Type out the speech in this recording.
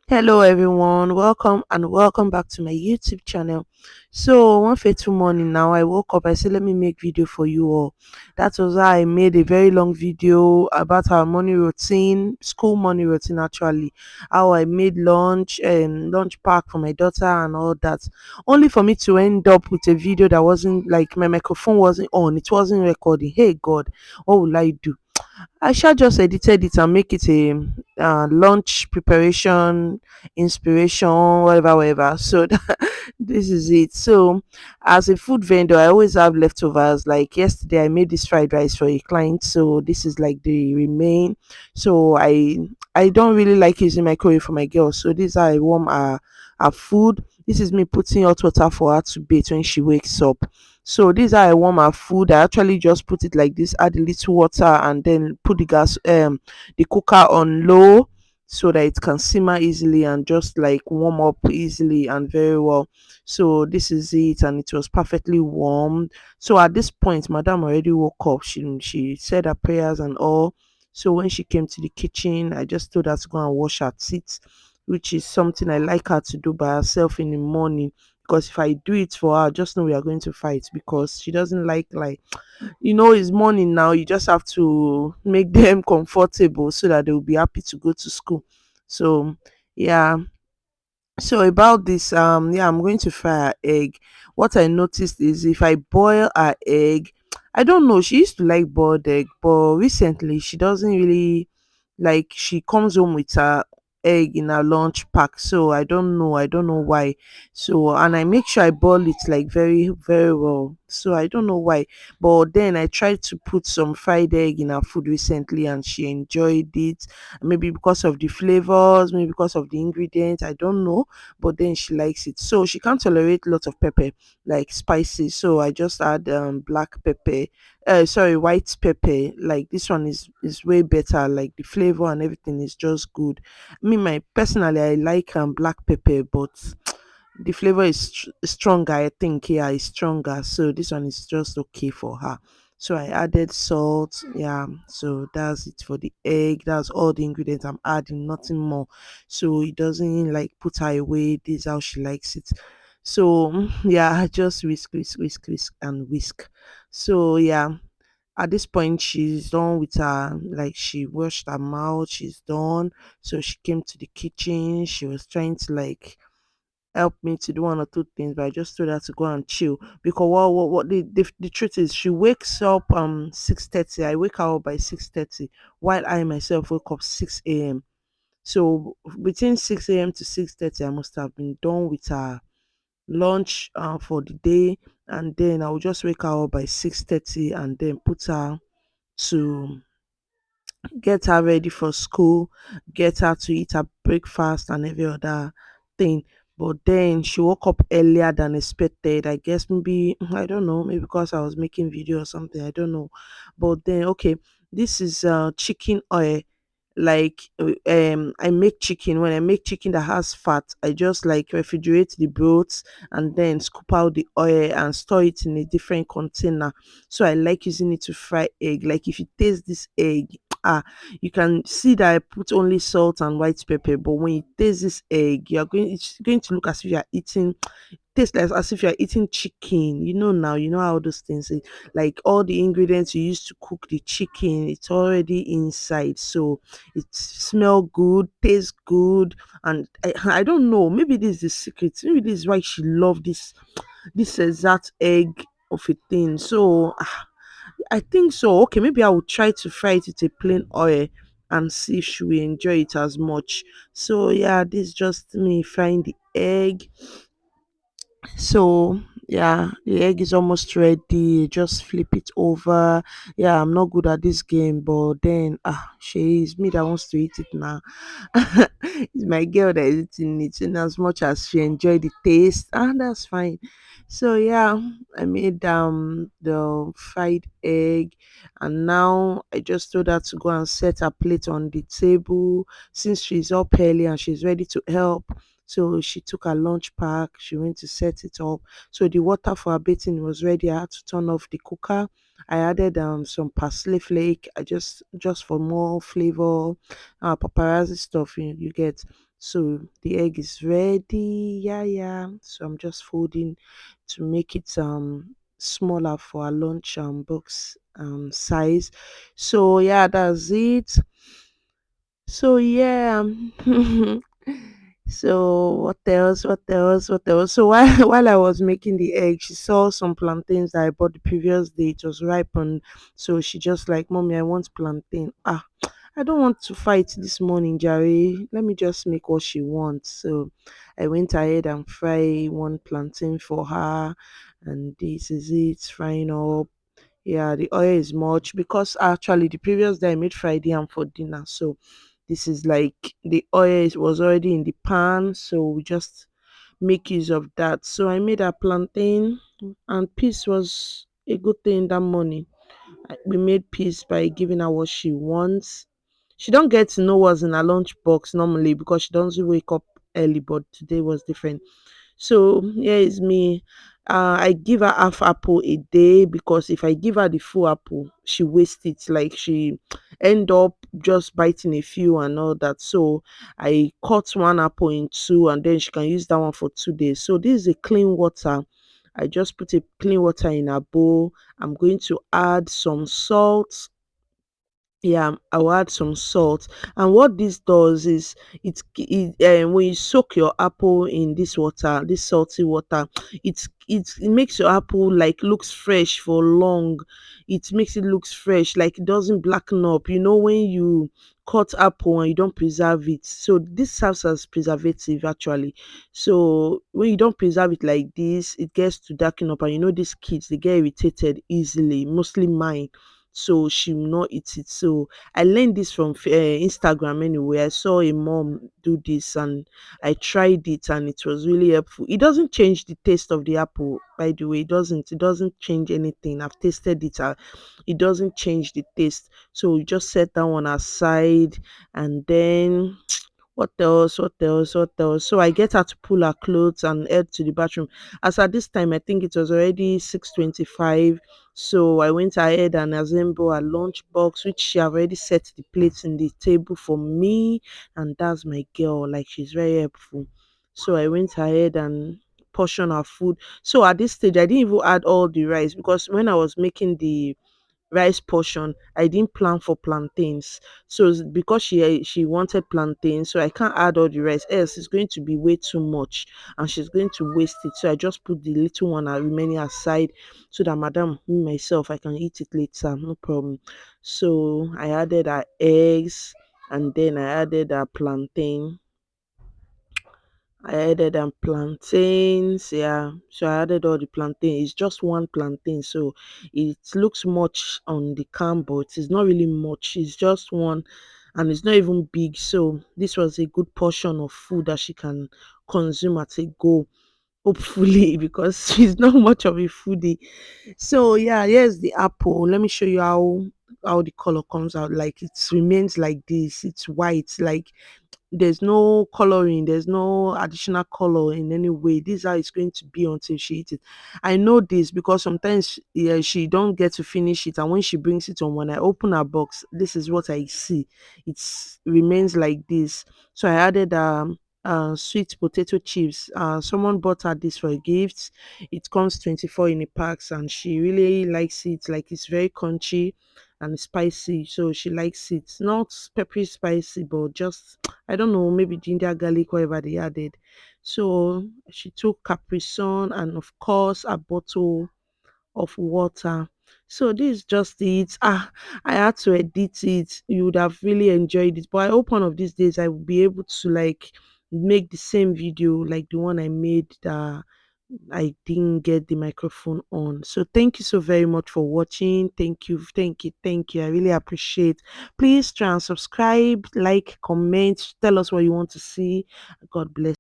Hello everyone, welcome and welcome back to my YouTube channel. So one fateful morning now I woke up, I said let me make video for you all. That was how I made a very long video about our morning routine, school morning routine actually. How I made lunch pack for my daughter and all that. Only for me to end up with a video that wasn't like my microphone wasn't on, it wasn't recording. Hey God, what will I do? I shall just edited it and make it a lunch preparation, inspiration, whatever, whatever. So this is it. So, as a food vendor, I always have leftovers. Like yesterday, I made this fried rice for a client, so this is like the remain. So I don't really like using microwave for my girls. So this is how I warm our food. This is me putting hot water for her to bathe when she wakes up. So this is how I warm my food. I actually just put it like this, add a little water and then put the cooker on low so that it can simmer easily and just like warm up easily and very well. So this is it, and it was perfectly warm. So at this point madam already woke up. She said her prayers and all. So when she came to the kitchen, I just told her to go and wash her teeth, which is something I like her to do by herself in the morning, because if I do it for her, just know we are going to fight because she doesn't like it's morning now. You just have to make them comfortable so that they will be happy to go to school. So yeah, so about this, yeah, I'm going to fry her egg. What I noticed is if I boil her egg, I don't know, she used to like boiled egg, but recently she doesn't really like. She comes home with her egg in her lunch pack, so I don't know why. So and I make sure I boil it like very very well, so I don't know why. But then I tried to put some fried egg in her food recently and she enjoyed it. Maybe because of the flavors, maybe because of the ingredients, I don't know, but then she likes it. So she can't tolerate lots of pepper, like spicy. So I just add black pepper, sorry, white pepper. Like this one is way better. Like the flavor and everything is just good. My personally, I like black pepper, but the flavor is stronger. I think, yeah, it's stronger. So this one is just okay for her. So I added salt. Yeah, so that's it for the egg. That's all the ingredients I'm adding, nothing more. So it doesn't like put her away. This is how she likes it. So yeah, I just whisk and whisk. So yeah, at this point she's done with her, like she washed her mouth, she's done. So she came to the kitchen. She was trying to like help me to do one or two things, but I just told her to go and chill because what the truth is, she wakes up 6:30. I wake her up by 6:30, while I myself wake up 6 a.m. So between 6 a.m. to 6:30, I must have been done with her lunch for the day, and then I will just wake her up by 6:30 and then put her to get her ready for school, get her to eat her breakfast and every other thing. But then she woke up earlier than expected. I guess maybe I don't know, maybe because I was making video or something. I don't know. But then okay, this is chicken oil. Like I make chicken. When I make chicken that has fat, I just like refrigerate the broth and then scoop out the oil and store it in a different container. So I like using it to fry egg. Like if you taste this egg, ah, you can see that I put only salt and white pepper, but when you taste this egg, it's going to look as if you are eating, taste like as if you're eating chicken. Now, how those things like all the ingredients you use to cook the chicken, it's already inside. So it smell good, tastes good, and I don't know, maybe this is the secret. Maybe this is why she loved this exact egg of a thing. So I think so. Okay, maybe I will try to fry it with a plain oil and see if she will enjoy it as much. So yeah, this is just me frying the egg. So yeah, the egg is almost ready. Just flip it over. Yeah, I'm not good at this game, but then she is me that wants to eat it now. It's my girl that is eating it, and as much as she enjoyed the taste, that's fine. So yeah, I made the fried egg, and now I just told her to go and set her plate on the table since she's up early and she's ready to help. So she took her lunch pack, she went to set it up. So the water for her bathing was ready. I had to turn off the cooker. I added some parsley flake, I just for more flavor, paparazzi stuff, you get. So the egg is ready. Yeah, yeah. So I'm just folding to make it smaller for our lunch box size. So yeah, that's it. So yeah. So what else? What else? What else? So while while I was making the egg, she saw some plantains that I bought the previous day. It was ripened, so she just like, "Mommy, I want plantain." Ah, I don't want to fight this morning, Jerry. Let me just make what she wants. So I went ahead and fry one plantain for her, and this is it, frying up. Yeah, the oil is much because actually the previous day I made fried yam for dinner. So this is like the was already in the pan, so we just make use of that. So I made a plantain, and peace was a good thing that morning. We made peace by giving her what she wants. She don't get to know what's in her lunch box normally because she doesn't wake up early, but today was different. So here is me. I give her half apple a day because if I give her the full apple, she wastes it. Like she end up just biting a few and all that. So I cut one apple in two and then she can use that one for 2 days. So this is a clean water. I just put a clean water in a bowl. I'm going to add some salt. Yeah, I'll add some salt. And what this does is when you soak your apple in this water, this salty water, it makes your apple like looks fresh for long. It makes it looks fresh, like it doesn't blacken up. You know when you cut apple and you don't preserve it. So this serves as preservative actually. So when you don't preserve it like this, it gets to darken up, and you know these kids they get irritated easily, mostly mine, so she will not eat it. So I learned this from Instagram anyway. I saw a mom do this and I tried it and it was really helpful. It doesn't change the taste of the apple, by the way. It doesn't change anything. I've tasted it. It doesn't change the taste. So we just set that one aside, and then what else? What else? What else? So I get her to pull her clothes and head to the bathroom. As at this time, I think it was already 6:25. So I went ahead and assembled a lunch box, which she have already set the plates in the table for me. And that's my girl. Like she's very helpful. So I went ahead and portion her food. So at this stage, I didn't even add all the rice because when I was making the rice portion, I didn't plan for plantains. So because she wanted plantains, so I can't add all the rice, else it's going to be way too much and she's going to waste it. So I just put the little one remaining aside so that madam, me myself, I can eat it later, no problem. So I added our eggs, and then I added our plantain. I added plantains, yeah. So I added all the plantain. It's just one plantain, so it looks much on the can, but it's not really much. It's just one, and it's not even big. So this was a good portion of food that she can consume at a go, hopefully, because she's not much of a foodie. So yeah, here's the apple. Let me show you how the color comes out. Like it remains like this. It's white, like there's no coloring, there's no additional color in any way. This is how it's going to be until she eats it. I know this because sometimes yeah, she don't get to finish it, and when she brings it on, when I open her box, this is what I see. It remains like this. So I added sweet potato chips. Someone bought her this for a gift. It comes 24 in a packs, and she really likes it. Like it's very crunchy and spicy, so she likes it. Not peppery spicy, but just I don't know, maybe ginger, garlic, whatever they added. So she took Capri Sun and of course a bottle of water. So this is just it. I had to edit it. You would have really enjoyed it. But I hope one of these days I will be able to like make the same video like the one I made that I didn't get the microphone on. So thank you so very much for watching. Thank you, thank you, thank you. I really appreciate. Please try and subscribe, like, comment, tell us what you want to see. God bless.